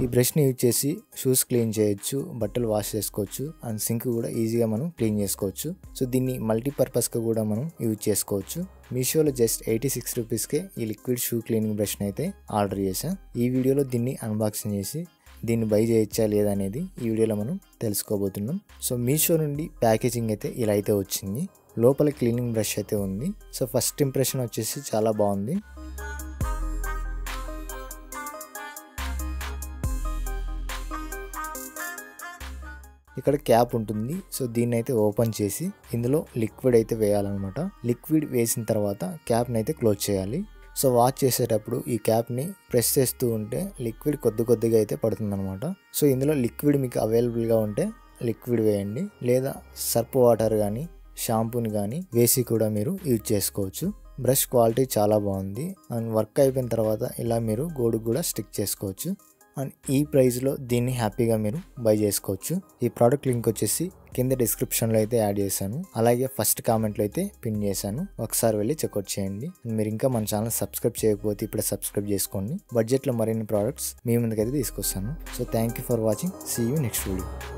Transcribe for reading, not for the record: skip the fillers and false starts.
ఈ బ్రష్ని యూజ్ చేసి shoes clean చేయొచ్చు, బట్టలు వాష్ చేసుకోవచ్చు అండ్ సింక్ కూడా ఈజీగా మనం క్లీన్ చేసుకోవచ్చు. సో దీన్ని మల్టీపర్పస్గా కూడా మనం యూజ్ చేసుకోవచ్చు. మీషోలో జస్ట్ 86 రూపీస్కే ఈ లిక్విడ్ షూ క్లీనింగ్ బ్రష్ని అయితే ఆర్డర్ చేశా. ఈ వీడియోలో దీన్ని అన్బాక్సింగ్ చేసి దీన్ని బై చేయొచ్చా లేదా అనేది ఈ వీడియోలో మనం తెలుసుకోబోతున్నాం. సో మీషో నుండి ప్యాకేజింగ్ అయితే ఇలా అయితే వచ్చింది. లోపల క్లీనింగ్ బ్రష్ అయితే ఉంది. సో ఫస్ట్ ఇంప్రెషన్ వచ్చేసి చాలా బాగుంది. ఇక్కడ క్యాప్ ఉంటుంది. సో దీన్ని అయితే ఓపెన్ చేసి ఇందులో లిక్విడ్ అయితే వేయాలన్నమాట. లిక్విడ్ వేసిన తర్వాత క్యాప్ని అయితే క్లోజ్ చేయాలి. సో వాష్ చేసేటప్పుడు ఈ క్యాప్ని ప్రెస్ చేస్తూ ఉంటే లిక్విడ్ కొద్దిగా అయితే పడుతుందన్నమాట. సో ఇందులో లిక్విడ్ మీకు అవైలబుల్గా ఉంటే లిక్విడ్ వేయండి, లేదా సర్ప్ వాటర్ కానీ షాంపూని కానీ వేసి కూడా మీరు యూజ్ చేసుకోవచ్చు. బ్రష్ క్వాలిటీ చాలా బాగుంది అండ్ వర్క్ అయిపోయిన తర్వాత ఇలా మీరు గోడుకు కూడా స్టిక్ చేసుకోవచ్చు. అండ్ ఈ ప్రైస్లో దీన్ని హ్యాపీగా మీరు బై చేసుకోవచ్చు. ఈ ప్రోడక్ట్ లింక్ వచ్చేసి కింద డిస్క్రిప్షన్లో అయితే యాడ్ చేశాను, అలాగే ఫస్ట్ కామెంట్లో అయితే పిన్ చేశాను. ఒకసారి వెళ్ళి చెక్అవుట్ చేయండి. మీరు ఇంకా మన ఛానల్ సబ్స్క్రైబ్ చేయకపోతే ఇప్పుడే సబ్స్క్రైబ్ చేసుకోండి. బడ్జెట్లో మరిన్ని ప్రోడక్ట్స్ మీ ముందుకైతే తీసుకొస్తాను. So thank you for watching. See you next video.